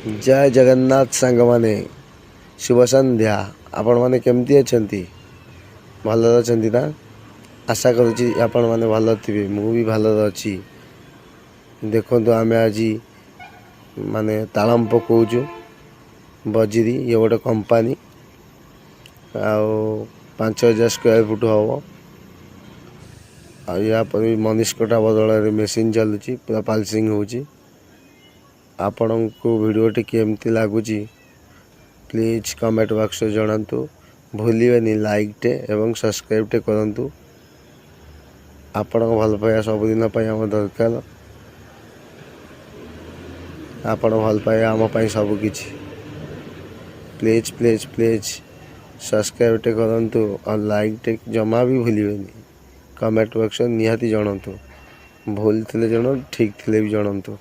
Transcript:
जय जगन्नाथ सांग माने शुभ संध्या। आपण माने केमती अछंती? भल अछंती ना? आशा करुची आपण माने भल थिबे। मु भी भल अछि। देखंतु आमे आजी माने तालम पकोजु बजरी ये गोटे कंपनी आउ 5000 स्क्वायर फुट हम या पर मनीष कोटा बदल मेसीन चलुची पूरा पालसिंग होची। आपण को वीडियोटी केमती लगुच प्लीज कमेंट बॉक्स में जनातु। भूलिए लाइक टे एवं सब्सक्राइब टे करंतु। आपण भल पाया सबुदिन आम दरकार। आपण भल पाया आम सबकि प्लीज प्लीज प्लीज सब्सक्राइब टे करंतु और लाइक टे जमा भी भूलिए। कमेंट बॉक्स निहाती जनातु। भूल थे जन ठीक थे भी जनातु।